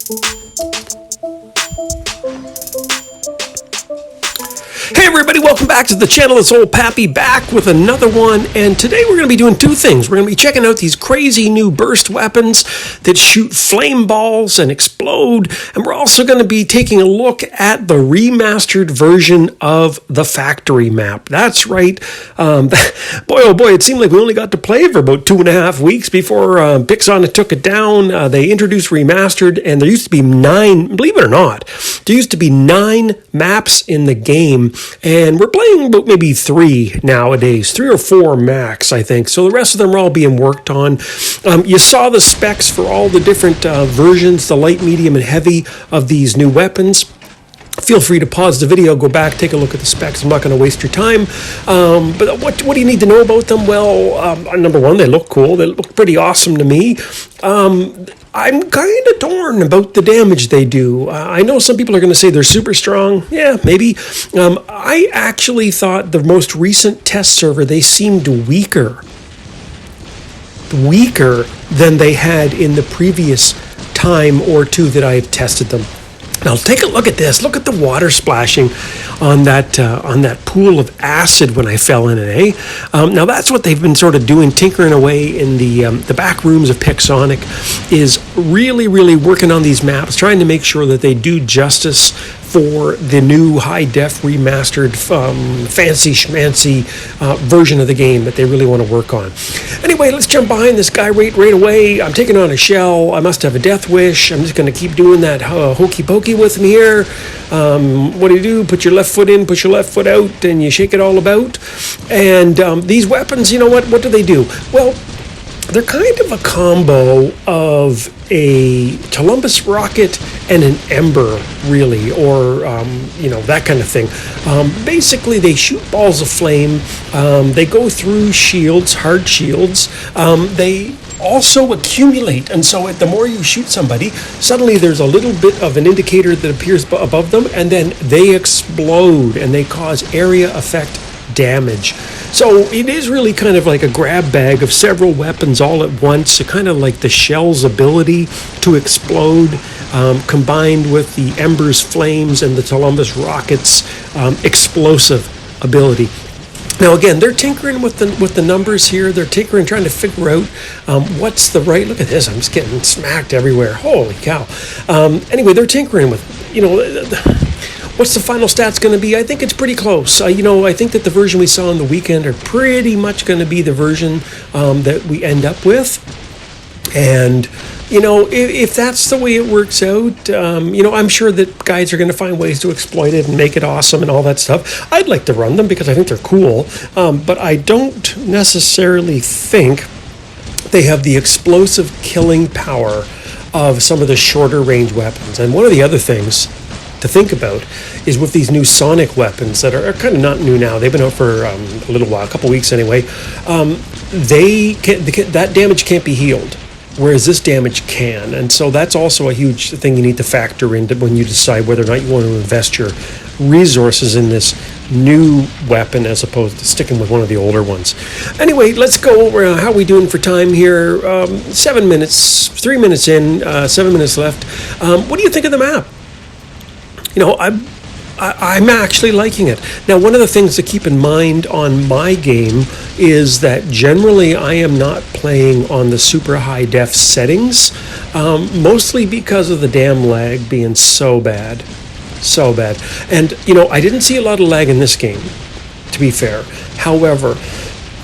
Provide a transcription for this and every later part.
Hey everybody, welcome back to the channel. It's old Pappy back with another one, and today we're going to be doing two things. We're going to be checking out these crazy new burst weapons that shoot flame balls and explode, and we're also going to be taking a look at the remastered version of the factory map. That's right. Boy, oh boy, it seemed like we only got to play for about 2.5 weeks before Pixonic took it down. They introduced remastered, and there used to be 9, believe it or not, there used to be 9 maps in the game. And we're playing about maybe 3 nowadays, 3 or 4 max, I think. So the rest of them are all being worked on. You saw the specs for all the different versions, the light, medium, and heavy of these new weapons. Feel free to pause the video, go back, take a look at the specs. I'm not going to waste your time. But what do you need to know about them? Well, number one, they look cool. They look pretty awesome to me. I'm kind of torn about the damage they do. I know some people are going to say they're super strong. Yeah, maybe. I actually thought the most recent test server, they seemed weaker than they had in the previous time or two that I have tested them. Now take a look at this. Look at the water splashing on that pool of acid when I fell in it. Now that's what they've been sort of doing, tinkering away in the back rooms of Pixonic, is really working on these maps, trying to make sure that they do justice for the new high-def remastered fancy schmancy version of the game that they really want to work on. Anyway, let's jump behind this guy right away. I'm taking on a shell. I must have a death wish. I'm just going to keep doing that hokey pokey with him here. What do? Put your left foot in, put your left foot out, and you shake it all about. And these weapons, you know what do they do? Well, they're kind of a combo of a Columbus rocket and an Ember, really, or, that kind of thing. Basically, they shoot balls of flame. They go through shields, hard shields. They also accumulate, and so the more you shoot somebody, suddenly there's a little bit of an indicator that appears above them, and then they explode, and they cause area effect damage. So it is really kind of like a grab bag of several weapons all at once, kind of like the shell's ability to explode, combined with the Ember's flames and the Columbus rocket's explosive ability. Now again, they're tinkering with the numbers here. They're tinkering, trying to figure out what's the right. Look at this! I'm just getting smacked everywhere. Holy cow! Anyway, they're tinkering with what's the final stats going to be? I think it's pretty close. I think that the version we saw on the weekend are pretty much going to be the version that we end up with. And, if that's the way it works out, I'm sure that guys are going to find ways to exploit it and make it awesome and all that stuff. I'd like to run them because I think they're cool. But I don't necessarily think they have the explosive killing power of some of the shorter range weapons. And one of the other things to think about is with these new sonic weapons that are kind of not new now. They've been out for a little while, a couple weeks anyway. That damage can't be healed, whereas this damage can. And so that's also a huge thing you need to factor in when you decide whether or not you want to invest your resources in this new weapon as opposed to sticking with one of the older ones. Anyway, let's go over how we doing for time here. 7 minutes, 3 minutes in, 7 minutes left. What do you think of the map? I'm actually liking it. Now, one of the things to keep in mind on my game is that generally I am not playing on the super high def settings, mostly because of the damn lag being so bad. And, I didn't see a lot of lag in this game, to be fair. However,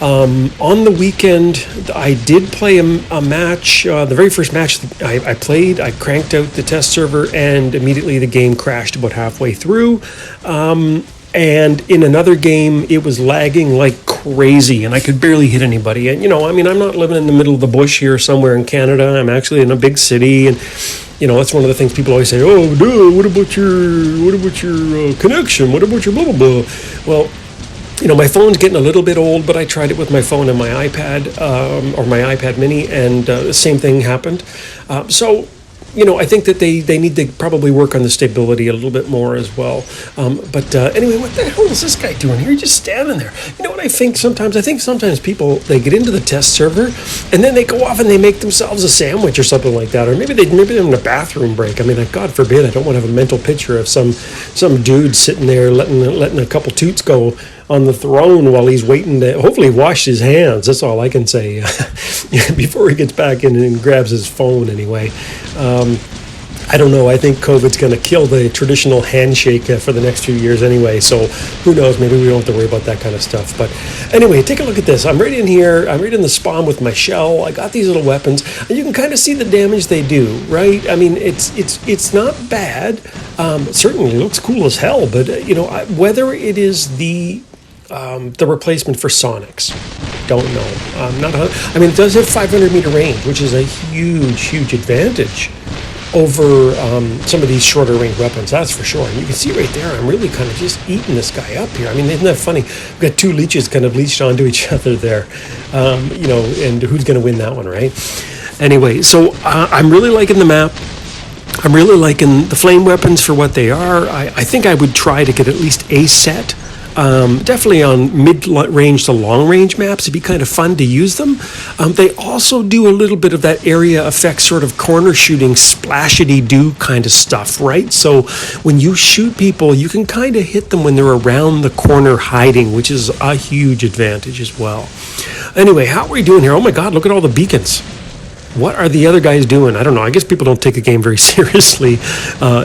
on the weekend, I did play a match. The very first match I played, I cranked out the test server, and immediately the game crashed about halfway through. And in another game, it was lagging like crazy, and I could barely hit anybody. And I'm not living in the middle of the bush here somewhere in Canada. I'm actually in a big city, and that's one of the things people always say. Oh, dude, what about your connection? What about your blah blah blah? Well, my phone's getting a little bit old, but I tried it with my phone and my iPad, or my iPad mini, and the same thing happened. So I think that they need to probably work on the stability a little bit more as well. But anyway, what the hell is this guy doing here? He's just standing there. You know what I think sometimes? I think sometimes people, they get into the test server and then they go off and they make themselves a sandwich or something like that. Or maybe they're in a bathroom break. I mean, God forbid, I don't want to have a mental picture of some dude sitting there letting a couple toots go on the throne while he's waiting to hopefully wash his hands. That's all I can say before he gets back in and grabs his phone anyway. I don't know. I think COVID's going to kill the traditional handshake for the next few years anyway. So who knows? Maybe we don't have to worry about that kind of stuff. But anyway, take a look at this. I'm right in here. I'm right in the spawn with my shell. I got these little weapons, and you can kind of see the damage they do, right? I mean, it's not bad. It certainly looks cool as hell. But whether it is the replacement for Sonics, don't know. I mean, it does have 500-meter range, which is a huge advantage over some of these shorter range weapons, that's for sure. And you can see right there, I'm really kind of just eating this guy up here. I mean, isn't that funny? We've got two leeches kind of leached onto each other there, and who's going to win that one, right? Anyway, so I'm really liking the map. I'm really liking the flame weapons for what they are. I think I would try to get at least a set. Definitely on mid-range to long-range maps, it'd be kind of fun to use them. They also do a little bit of that area effect sort of corner shooting, splashity-do kind of stuff, right? So when you shoot people, you can kind of hit them when they're around the corner hiding, which is a huge advantage as well. Anyway, how are we doing here? Oh my God, look at all the beacons. What are the other guys doing? I don't know. I guess people don't take the game very seriously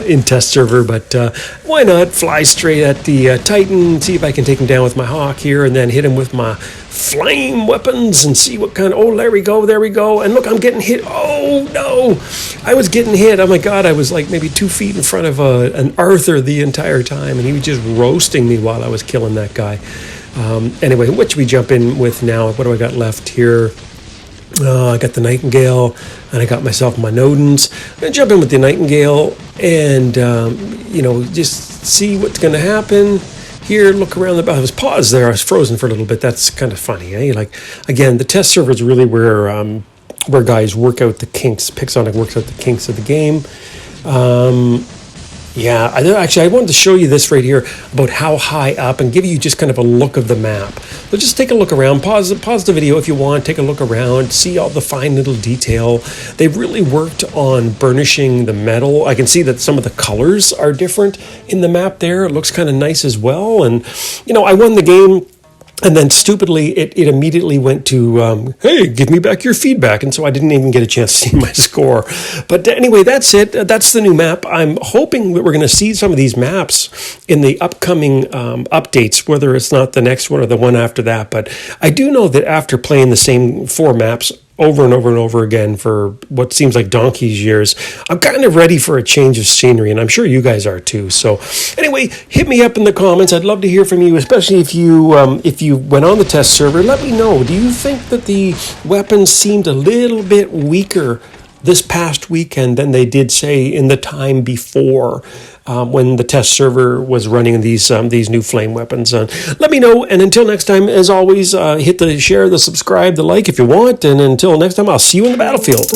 in test server, but why not fly straight at the Titan, see if I can take him down with my Hawk here, and then hit him with my flame weapons and see what kind of... Oh, there we go. And look, I'm getting hit. Oh, no. I was getting hit. Oh, my God. I was like maybe 2 feet in front of an Arthur the entire time, and he was just roasting me while I was killing that guy. Anyway, what should we jump in with now? What do I got left here? I got the Nightingale, and I got myself my Nodens. I'm going to jump in with the Nightingale and, just see what's going to happen. Here, look around the... I was paused there. I was frozen for a little bit. That's kind of funny, eh? Like, again, the test server is really where guys work out the kinks. Pixonic works out the kinks of the game. Yeah, I wanted to show you this right here about how high up and give you just kind of a look of the map. So just take a look around, pause the video if you want, take a look around, see all the fine little detail. They've really worked on burnishing the metal. I can see that some of the colors are different in the map there. It looks kind of nice as well. And, I won the game. And then stupidly, it immediately went to, hey, give me back your feedback. And so I didn't even get a chance to see my score. But anyway, that's it. That's the new map. I'm hoping that we're going to see some of these maps in the upcoming updates, whether it's not the next one or the one after that. But I do know that after playing the same 4 maps over and over and over again for what seems like donkey's years, I'm kind of ready for a change of scenery, and I'm sure you guys are too. So anyway, hit me up in the comments. I'd love to hear from you, especially if you went on the test server. Let me know. Do you think that the weapons seemed a little bit weaker this past weekend than they did, say, in the time before when the test server was running these new flame weapons? Let me know. And until next time, as always, hit the share, the subscribe, the like if you want. And until next time, I'll see you in the battlefield.